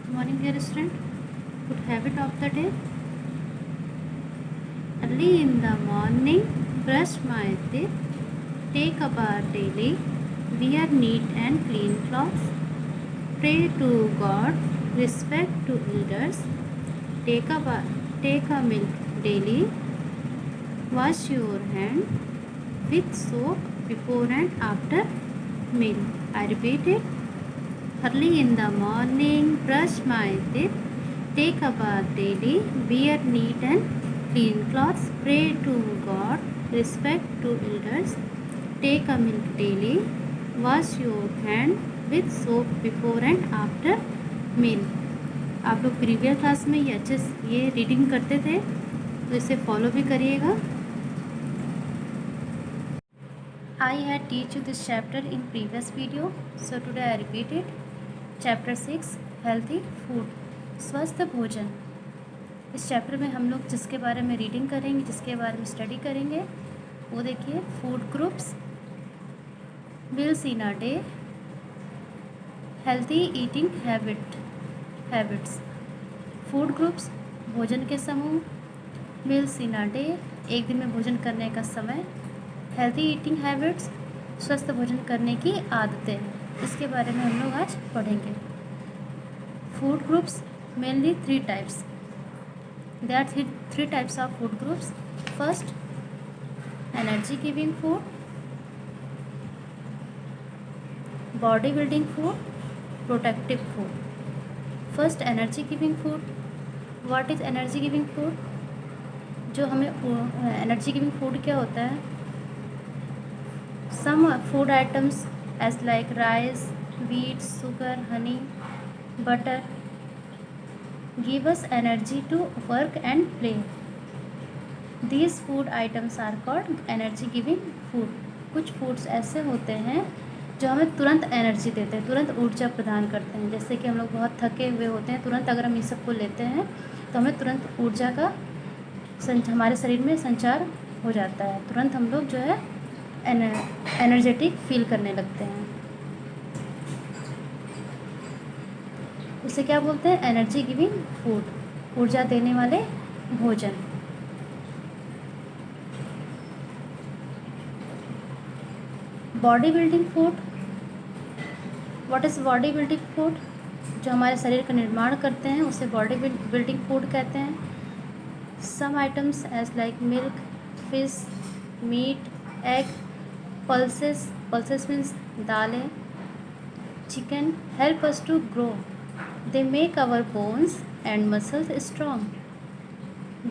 Good morning, dear student. Good habit of the day. Early in the morning, brush my teeth, take a bath daily, wear neat and clean clothes, pray to God, respect to elders, take a milk daily, wash your hand with soap before and after meal. I repeat it. Early in the morning, brush my teeth, take a bath daily, wear neat and clean clothes, pray to God, respect to elders, take a milk daily, wash your hand with soap before and after meal. आप लोग previous class में ये अच्छे ये reading करते थे, तो इसे फॉलो भी करिएगा. I had teach you this chapter in previous video, so today I repeat it. Chapter 6 healthy food, स्वस्थ भोजन. इस चैप्टर में हम लोग जिसके बारे में रीडिंग करेंगे, जिसके बारे में स्टडी करेंगे, वो देखिए food groups, meals in a day, healthy eating habits. Food groups भोजन के समूह, मील्स इन अ डे एक दिन में भोजन करने का समय, हेल्थी ईटिंग हैबिट्स स्वस्थ भोजन करने की आदतें. इसके बारे में हम लोग आज पढ़ेंगे. Food groups mainly 3 types. There are 3 types of food groups. First, energy giving food, body building food, protective food. First, energy giving food. What is energy giving food? जो हमें एनर्जी गिविंग फूड क्या होता है? Some food items as like rice, wheat, sugar, honey, butter give us energy to work and play. These food items are called energy giving food. कुछ foods ऐसे होते हैं जो हमें तुरंत एनर्जी देते हैं, तुरंत ऊर्जा प्रदान करते हैं. जैसे कि हम लोग बहुत थके हुए होते हैं, तुरंत अगर हम इस सबको लेते हैं तो हमें तुरंत ऊर्जा का हमारे शरीर में संचार हो जाता है. तुरंत हम लोग जो है एनर्जेटिक फील करने लगते हैं. उसे क्या बोलते हैं? एनर्जी गिविंग फूड, ऊर्जा देने वाले भोजन. Body building food. What is body building food? जो हमारे शरीर का निर्माण करते हैं उसे बॉडी बिल्डिंग फूड कहते हैं. Some items as like milk, fish, meat, egg, pulses means दालें, chicken help us to grow. They make our bones and muscles strong.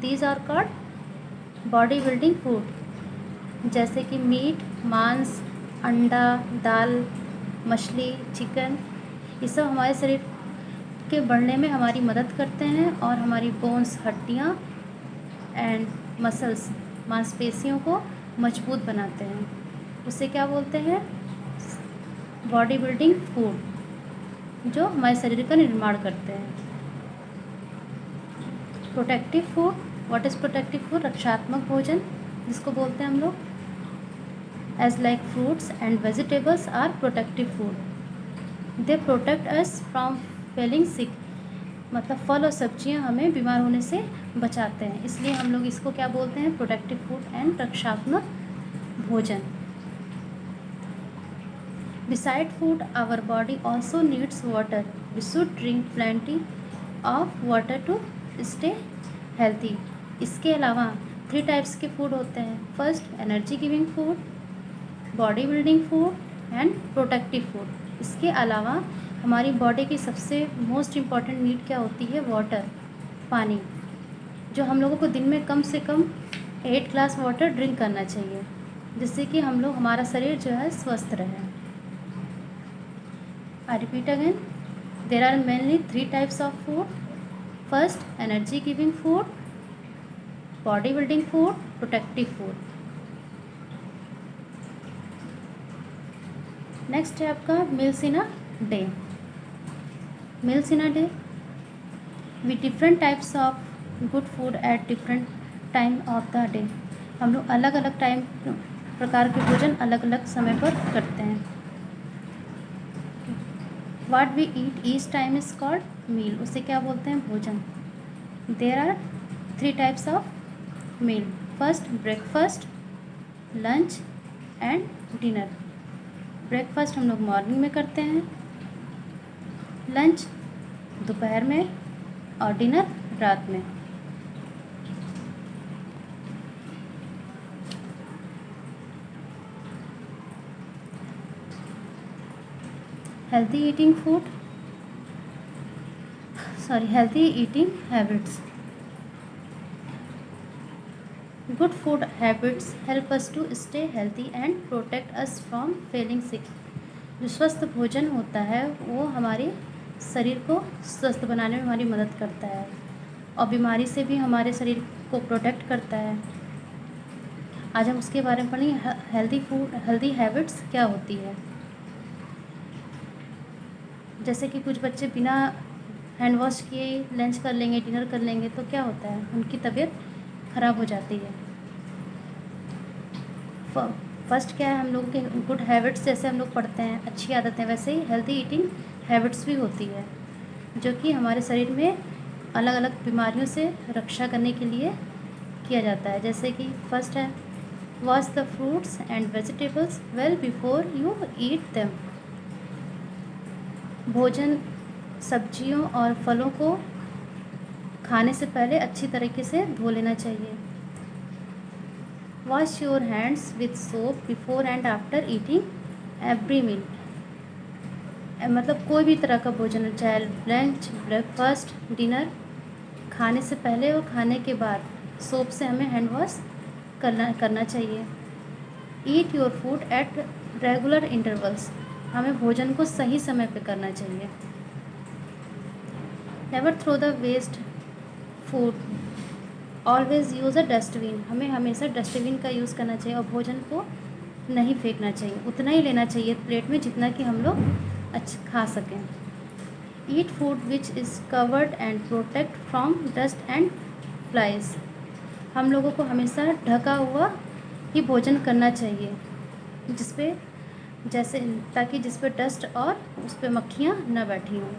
These are called body building food. जैसे कि meet, मांस, अंडा, दाल, मछली, chicken, ये सब हमारे शरीर के बढ़ने में हमारी मदद करते हैं और हमारी बोन्स, हड्डियाँ एंड मसल्स, मांसपेशियों को मजबूत बनाते हैं. उसे क्या बोलते हैं? बॉडी बिल्डिंग फूड, जो हमारे शरीर का निर्माण करते हैं. Protective food. What is protective food? रक्षात्मक भोजन जिसको बोलते हैं हम लोग. As like fruits and vegetables are protective food. They protect us from falling sick. मतलब फल और सब्जियां हमें बीमार होने से बचाते हैं, इसलिए हम लोग इसको क्या बोलते हैं? प्रोटेक्टिव फूड एंड रक्षात्मक भोजन. Beside food, our body also needs water. We should drink plenty of water to stay healthy. इसके अलावा 3 टाइप्स के फूड होते हैं. First, energy giving food, body building food and protective food. इसके अलावा हमारी बॉडी की सबसे मोस्ट इम्पॉर्टेंट नीड क्या होती है? वाटर, पानी. जो हम लोगों को दिन में कम से कम 8 ग्लास वाटर ड्रिंक करना चाहिए, जिससे कि हम लोग हमारा शरीर जो है स्वस्थ रहे. I repeat again, there are mainly 3 types of food. First, energy giving food, body building food, protective food. Next है आपका meals in a day. Meals in a day, with different types of good food at different time of the day. हम लोग अलग अलग time प्रकार के भोजन अलग अलग समय पर करते हैं. What we eat each time is called meal, उसे क्या बोलते हैं? भोजन। There are 3 types of meal, first breakfast, lunch and dinner. Breakfast हम लोग मॉर्निंग में करते हैं, लंच दोपहर में और डिनर रात में। Healthy eating habits. Good food habits help us to stay healthy and protect us from falling sick. जो स्वस्थ भोजन होता है वो हमारे शरीर को स्वस्थ बनाने में हमारी मदद करता है और बीमारी से भी हमारे शरीर को प्रोटेक्ट करता है। आज हम उसके बारे में पढ़ेंगे हेल्दी हैबिट्स क्या होती है। जैसे कि कुछ बच्चे बिना हैंड वॉश किए लंच कर लेंगे, डिनर कर लेंगे, तो क्या होता है? उनकी तबीयत ख़राब हो जाती है। फर्स्ट क्या है, हम लोगों के गुड हैबिट्स जैसे हम लोग पढ़ते हैं अच्छी आदतें, वैसे ही हेल्दी ईटिंग हैबिट्स भी होती है जो कि हमारे शरीर में अलग अलग बीमारियों से रक्षा करने के लिए किया जाता है। जैसे कि फर्स्ट है wash the fruits and vegetables well before you eat them. भोजन, सब्जियों और फलों को खाने से पहले अच्छी तरीके से धो लेना चाहिए। Wash your hands with soap before and after eating every meal. मतलब कोई भी तरह का भोजन, चाहे लंच, ब्रेकफास्ट, डिनर, खाने से पहले और खाने के बाद सोप से हमें हैंड वॉश करना चाहिए। Eat your food at regular intervals. हमें भोजन को सही समय पे करना चाहिए। Never throw the waste food, always use a dustbin. हमें हमेशा डस्टबिन का यूज़ करना चाहिए और भोजन को नहीं फेंकना चाहिए, उतना ही लेना चाहिए प्लेट में जितना कि हम लोग अच्छा खा सकें। Eat food which is covered and protect from dust and flies. हम लोगों को हमेशा ढका हुआ ही भोजन करना चाहिए ताकि जिस पे डस्ट और उस पे मक्खियाँ न बैठी हों।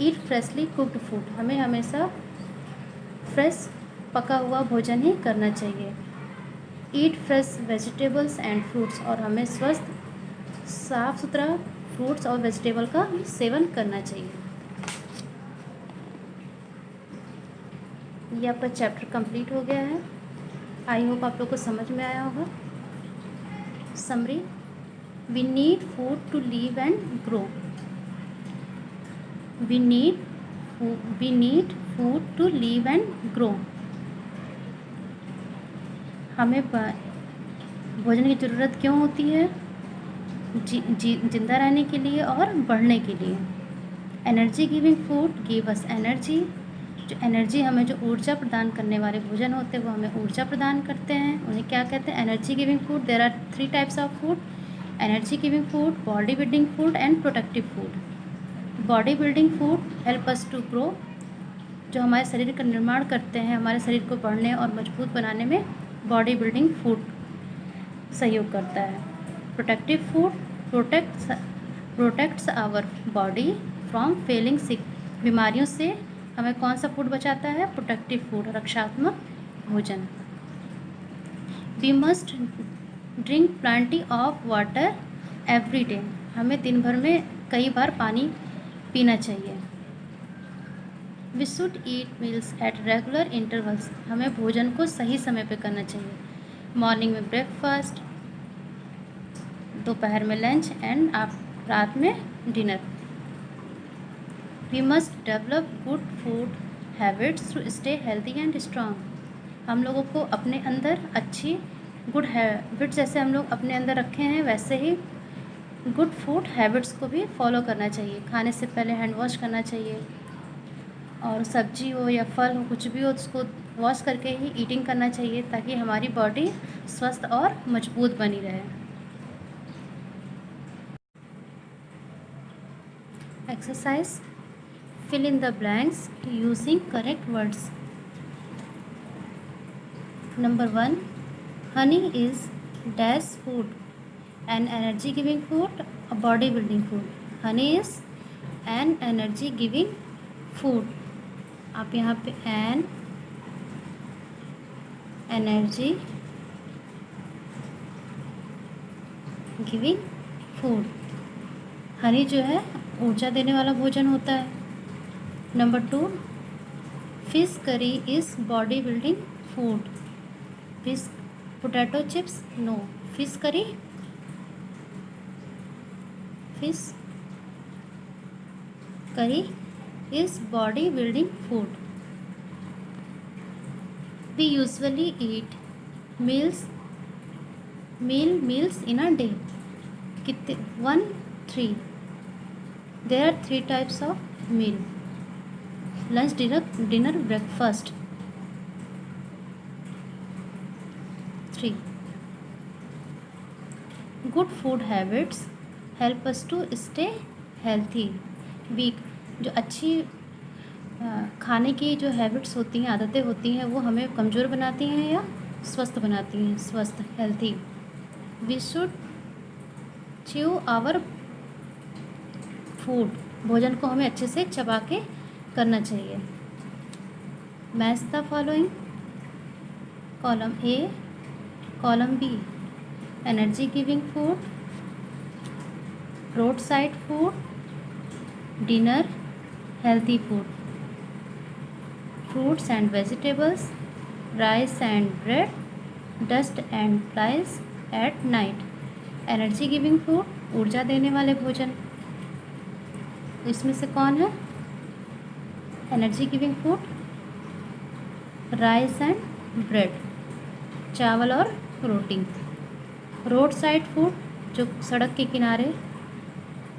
ईट फ्रेशली कुक्ड फूड। हमें हमेशा फ्रेश पका हुआ भोजन ही करना चाहिए। Eat fresh vegetables and fruits. और हमें स्वस्थ साफ़ सुथरा फ्रूट्स और वेजिटेबल का सेवन करना चाहिए। ये आपका चैप्टर कंप्लीट हो गया है। आई होप आप लोग को समझ में आया होगा। Summary, we need food to live and grow. We need food to live and grow. हमें भोजन की ज़रूरत क्यों होती है? जिंदा रहने के लिए और बढ़ने के लिए। Energy giving food give us energy. जो एनर्जी हमें जो ऊर्जा प्रदान करने वाले भोजन होते हैं वो हमें ऊर्जा प्रदान करते हैं। उन्हें क्या कहते हैं? Energy giving food. There are 3 types of food, energy giving food, body building food and protective food. Body building food help us to grow. जो हमारे शरीर का निर्माण करते हैं, हमारे शरीर को बढ़ने और मजबूत बनाने में बॉडी बिल्डिंग फूड सहयोग करता है। Protective food protects our body from falling sick. बीमारियों से हमें कौन सा फूड बचाता है? प्रोटेक्टिव फूड, रक्षात्मक भोजन। We must drink plenty of water every day. हमें दिन भर में कई बार पानी पीना चाहिए। We should eat meals at regular intervals. हमें भोजन को सही समय पे करना चाहिए। मॉर्निंग में ब्रेकफास्ट, दोपहर में लंच एंड रात में dinner. We must develop good food habits to stay healthy and strong. हम लोगों को अपने अंदर अच्छी गुड हैबिट्स जैसे हम लोग अपने अंदर रखे हैं वैसे ही गुड फूड हैबिट्स को भी फॉलो करना चाहिए। खाने से पहले हैंड वॉश करना चाहिए और सब्जी हो या फल हो, कुछ भी हो, उसको वॉश करके ही ईटिंग करना चाहिए ताकि हमारी बॉडी स्वस्थ और मजबूत बनी रहे। Exercise, fill in the blanks using correct words. Number 1, honey is dash food, an energy giving food, a body building food. Honey is an energy giving food, आप यहाँ पे an energy giving food, honey जो है ऊर्जा देने वाला भोजन होता है। Number 2, fish curry is body building food. Fish potato chips, no, fish curry, fish curry is body building food. We usually eat meals in a day. कितने? 1, 3. There are 3 types of meal: lunch, dinner, breakfast. 3. Good food habits help us to stay healthy. Weak, जो अच्छी खाने की जो habits होती हैं, आदतें होती हैं, वो हमें कमज़ोर बनाती हैं या स्वस्थ बनाती हैं? स्वस्थ, healthy. We should chew our food, भोजन को हमें अच्छे से चबा के करना चाहिए। Match the following, column A, column B, energy giving food, road side food, dinner, healthy food, fruits and vegetables, rice and bread, dust and flies at night, energy giving food, ऊर्जा देने वाले भोजन। इसमें से कौन है energy giving food? Rice and bread, चावल और रोटी। रोड साइड फूड, जो सड़क के किनारे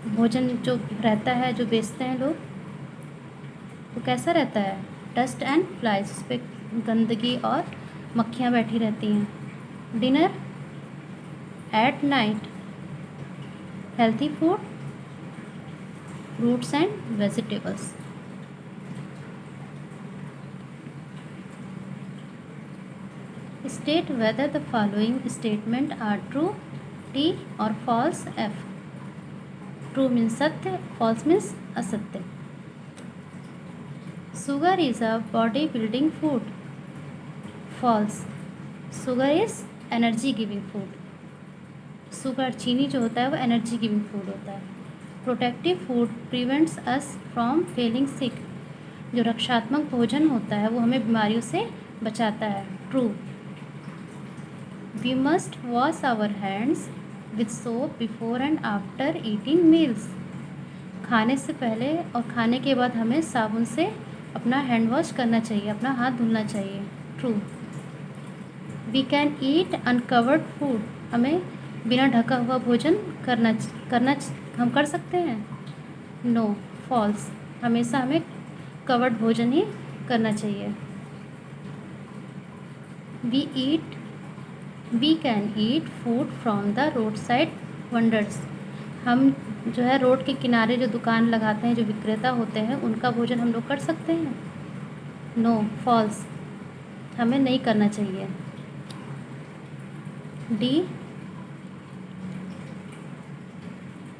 भोजन जो रहता है, जो बेचते हैं लोग, वो कैसा रहता है? डस्ट एंड फ्लाइज, उस पर गंदगी और मक्खियाँ बैठी रहती हैं। Dinner at night, healthy food, fruits and vegetables. State whether the following statement are true, T, और फॉल्स, एफ। ट्रू मीन्स सत्य, फॉल्स मीन्स असत्य। Sugar is a body building food. False. Sugar is energy giving food. Sugar, चीनी जो होता है वो energy giving food होता है। Protective food prevents us from feeling sick. जो रक्षात्मक भोजन होता है वो हमें बीमारियों से बचाता है। True. We must wash our hands with soap before and after eating meals. खाने से पहले और खाने के बाद हमें साबुन से अपना हैंड वॉश करना चाहिए, अपना हाथ धुलना चाहिए। True. We can eat uncovered food, हमें बिना ढका हुआ भोजन करना हम कर सकते हैं? नो, फॉल्स, हमेशा हमें कवर्ड भोजन ही करना चाहिए। We can eat food from the road side vendors, हम जो है रोड के किनारे जो दुकान लगाते हैं, जो विक्रेता होते हैं, उनका भोजन हम लोग कर सकते हैं? नो, फॉल्स, हमें नहीं करना चाहिए। D,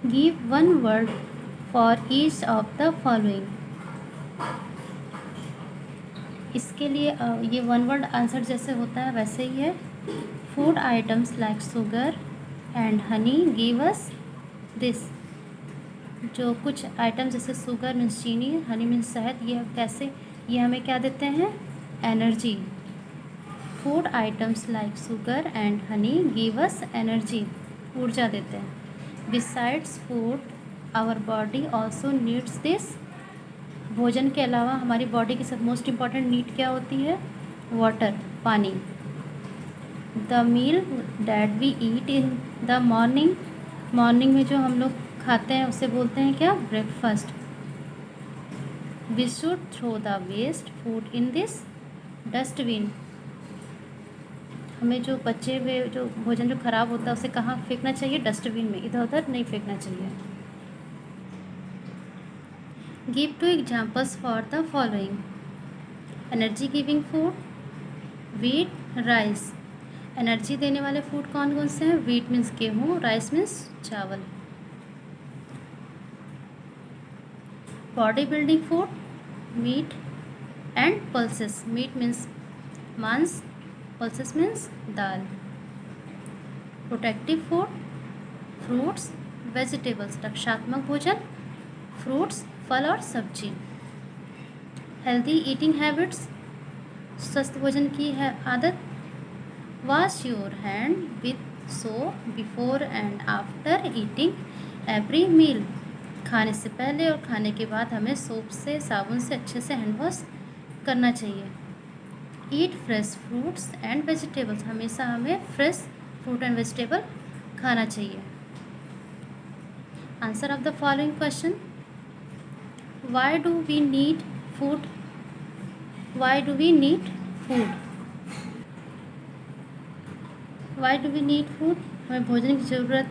give 1 word for each of the following. इसके लिए ये 1 वर्ड आंसर जैसे होता है वैसे ही है। Food items like sugar and honey give us this, जो कुछ आइटम जैसे शुगर मीन्स चीनी, हनी मीन्स शहद, ये हमें क्या देते हैं? Energy. Food items like sugar and honey give us energy, ऊर्जा देते हैं। Besides food our body also needs this, भोजन के अलावा हमारी बॉडी की सब मोस्ट इम्पॉर्टेंट नीड क्या होती है? वाटर, पानी। The meal that we eat in the morning में जो हम लोग खाते हैं उसे बोलते हैं क्या? Breakfast. We should throw the waste food in this dustbin, हमें जो बचे हुए जो भोजन जो खराब होता है उसे कहाँ फेंकना चाहिए? डस्टबिन में, इधर उधर नहीं फेंकना चाहिए। Give 2 examples for the following. Energy giving food, wheat, rice. Energy देने वाले फूड कौन कौन से हैं? वीट मीन्स गेहूँ, राइस मीन्स चावल। Body building food, meat and pulses. Meat means मांस, पल्सेस मीन्स दाल. Protective food, fruits, vegetables. रक्षात्मक भोजन, फ्रूट्स, फल और सब्जी. हेल्दी ईटिंग हैबिट्स, स्वस्थ भोजन की है आदत. Wash your hand with soap before and after eating every meal. खाने से पहले और खाने के बाद हमें सोप से, साबुन से अच्छे से हैंड वॉश करना चाहिए. Eat fresh fruits and vegetables. हमेशा हमें फ्रेश फ्रूट एंड वेजिटेबल खाना चाहिए. Answer of the following question. Why do we need food? Why do we need food? Why do we need food? हमें भोजन की ज़रूरत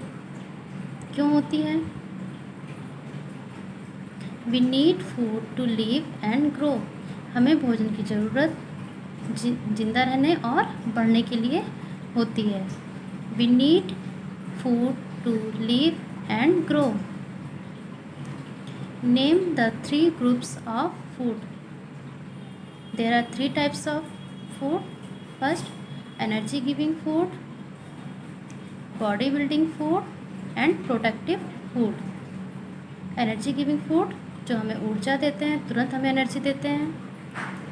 क्यों होती है? We need food to live and grow. हमें भोजन की ज़रूरत जिंदा रहने और बढ़ने के लिए होती है. We need food to live and grow. Name the 3 groups of food. There are 3 types of food. First, energy giving food, body building food and protective food. Energy giving food जो हमें ऊर्जा देते हैं, तुरंत हमें एनर्जी देते हैं.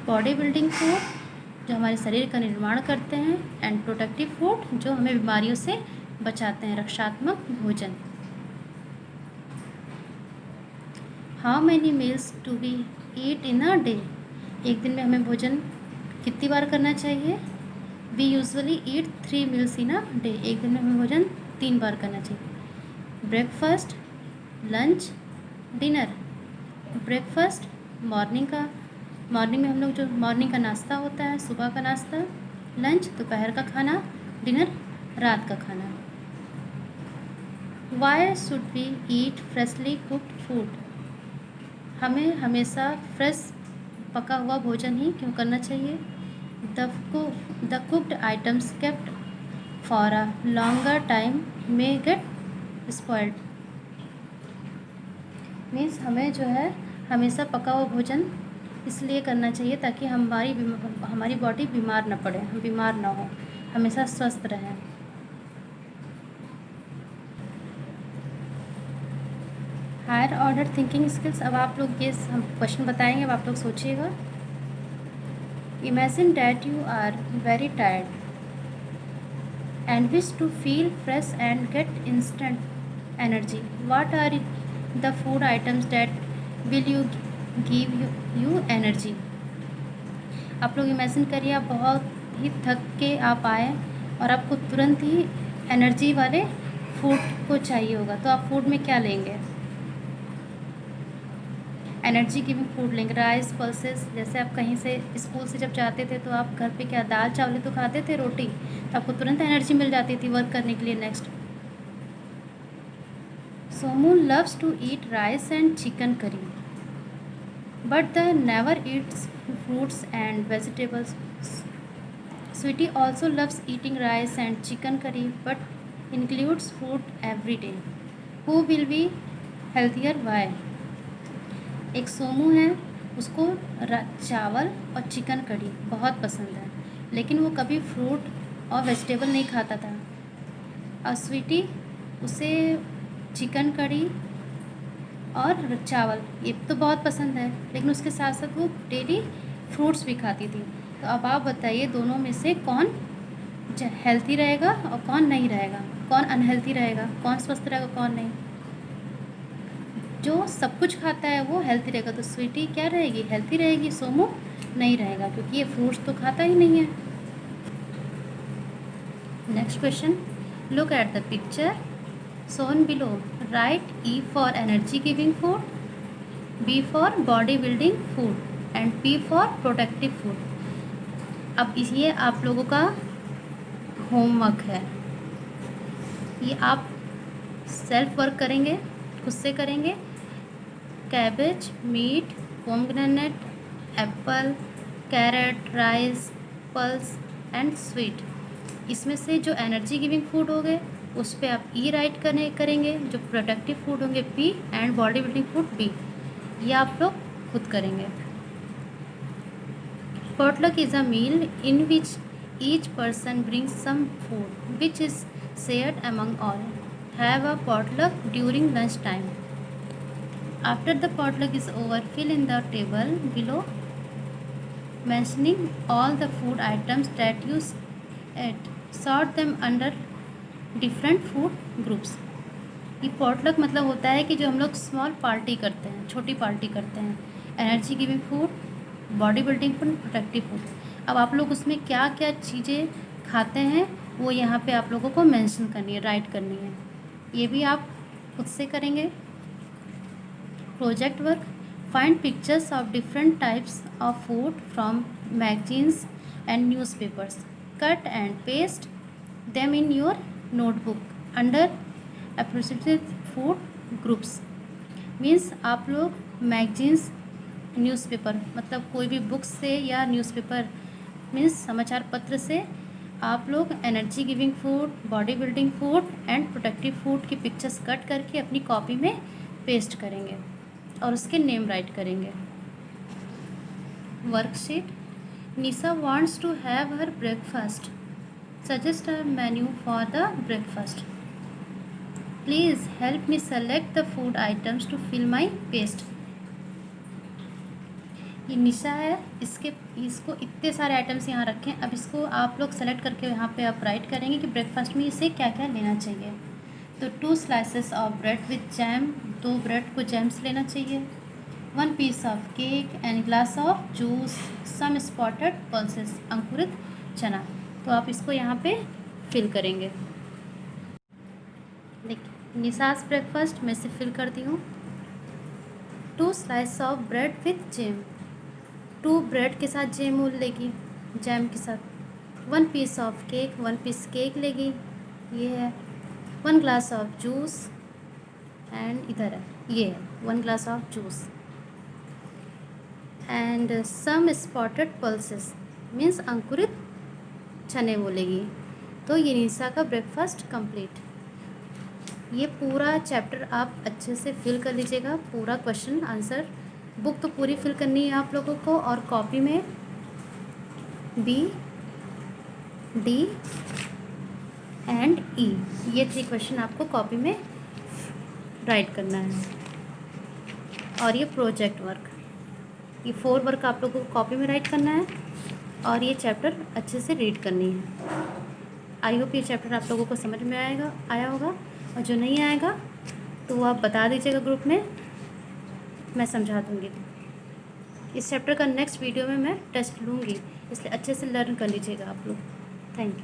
Body building food जो हमारे शरीर का निर्माण करते हैं. एंड प्रोटेक्टिव फूड जो हमें बीमारियों से बचाते हैं, रक्षात्मक भोजन. How many meals to be eat in a day. एक दिन में हमें भोजन कितनी बार करना चाहिए? We usually eat 3 meals in a day. एक दिन में हमें भोजन 3 बार करना चाहिए. Breakfast, lunch, dinner. Breakfast morning में हम लोग जो मॉर्निंग का नाश्ता होता है, सुबह का नाश्ता. लंच दोपहर का खाना. डिनर रात का खाना. Why should we eat freshly cooked food. हमें हमेशा फ्रेश पका हुआ भोजन ही क्यों करना चाहिए? The cooked items kept for a longer time may gate spoiled. Means हमें जो है हमेशा पका हुआ भोजन इसलिए करना चाहिए ताकि हमारी बॉडी बीमार ना पड़े, हम बीमार ना हो, हमेशा स्वस्थ रहें. Higher order thinking skills. अब आप लोग ये हम क्वेश्चन बताएंगे, अब आप लोग सोचिएगा. Imagine that you are very tired and wish to feel fresh and get instant energy. What are the food items that will you give you energy. आप लोग इमेजिन करिए आप बहुत ही थक के आप आए और आपको तुरंत ही एनर्जी वाले फूड को चाहिए होगा, तो आप फूड में क्या लेंगे? एनर्जी गिविंग फूड लेंगे. Rice, pulses. जैसे आप कहीं से स्कूल से जब जाते थे तो आप घर पे क्या दाल चावल तो खाते थे, रोटी, तो आपको तुरंत एनर्जी मिल जाती थी वर्क करने के लिए. Next, Somu loves to eat rice and chicken curry but the never eats fruits and vegetables. Sweety also loves eating rice and chicken curry but includes fruit every day. Who will be healthier? Why? एक सोमू है, उसको चावल और chicken कड़ी बहुत पसंद है, लेकिन वो कभी फ्रूट और वेजिटेबल नहीं खाता था. और स्वीटी, उसे चिकन कड़ी और चावल ये तो बहुत पसंद है, लेकिन उसके साथ साथ वो डेली फ्रूट्स भी खाती थी. तो अब आप बताइए दोनों में से कौन हेल्थी रहेगा और कौन नहीं रहेगा, कौन अनहेल्थी रहेगा, कौन स्वस्थ रहेगा, कौन नहीं? जो सब कुछ खाता है वो हेल्थी रहेगा, तो स्वीटी क्या रहेगी? हेल्थी रहेगी. सोमू नहीं रहेगा क्योंकि ये फ्रूट्स तो खाता ही नहीं है. Next question. Look at the picture shown below. Write E for energy giving food, B for body building food and P for protective food. अब ये आप लोगों का होमवर्क है, ये आप सेल्फ वर्क करेंगे, खुद से करेंगे. Cabbage, meat, pomegranate, apple, carrot, rice, pulse and sweet. इसमें से जो एनर्जी गिविंग फूड हो गए उस पर आप ई राइट करेंगे, जो प्रोडक्टिव फूड होंगे P and body building food B. ये आप लोग खुद करेंगे। Potluck is a meal in which each person brings some food which is shared among all. Have a potluck during lunch time. After the potluck is over, fill in the table below mentioning all the food items that you ate. Sort them under different food groups. ये potluck मतलब होता है कि जो हम लोग small party करते हैं, छोटी पार्टी करते हैं। Energy giving food, body building food, protective food. अब आप लोग उसमें क्या क्या चीज़ें खाते हैं वो यहाँ पे आप लोगों को मेंशन करनी है, राइट करनी है। ये भी आप खुद से करेंगे। Project work, find pictures of different types of food from magazines and newspapers, cut and paste them in your notebook under appropriate food groups. Means आप लोग मैगजीन्स, न्यूज़पेपर मतलब कोई भी बुक्स से या न्यूज़पेपर मीन्स समाचार पत्र से आप लोग energy giving food, body building food and protective food की पिक्चर्स कट करके अपनी कॉपी में पेस्ट करेंगे और उसके नेम राइट करेंगे। Worksheet, Nisha wants to have her breakfast, suggest a menu for the breakfast. Please help me select the food items to fill my paste. ये निशा है, इसको इतने सारे आइटम्स यहाँ रखें। अब इसको आप लोग सेलेक्ट करके यहाँ पे आप राइट करेंगे कि ब्रेकफास्ट में इसे क्या क्या लेना चाहिए। तो 2 slices of bread with jam, 2 bread को जैम से लेना चाहिए। 1 piece of cake and glass of juice, some spotted pulses, अंकुरित चना। तो आप इसको यहाँ पे फिल करेंगे। देखिए निशास ब्रेकफास्ट में से फिल करती हूँ। 2 slice of bread with jam, 2 bread के साथ जैम लेगी, जैम के साथ। 1 piece of cake, 1 piece cake लेगी, ये है। 1 ग्लास ऑफ जूस एंड इधर है, ये है 1 glass of juice and some spotted pulses means अंकुरित चने बोलेगी। तो ये निशा का ब्रेकफास्ट कंप्लीट। ये पूरा चैप्टर आप अच्छे से फिल कर लीजिएगा, पूरा क्वेश्चन आंसर। बुक तो पूरी फिल करनी है आप लोगों को और कॉपी में बी, डी एंड ई, ये 3 क्वेश्चन आपको कॉपी में राइट करना है। और ये प्रोजेक्ट वर्क, ये 4 वर्क आप लोगों को कॉपी में राइट करना है और ये चैप्टर अच्छे से रीड करनी है। आई होप ये चैप्टर आप लोगों को समझ में आया होगा, और जो नहीं आएगा तो वो आप बता दीजिएगा ग्रुप में, मैं समझा दूँगी। इस चैप्टर का नेक्स्ट वीडियो में मैं टेस्ट लूँगी, इसलिए अच्छे से लर्न कर लीजिएगा आप लोग। Thank you.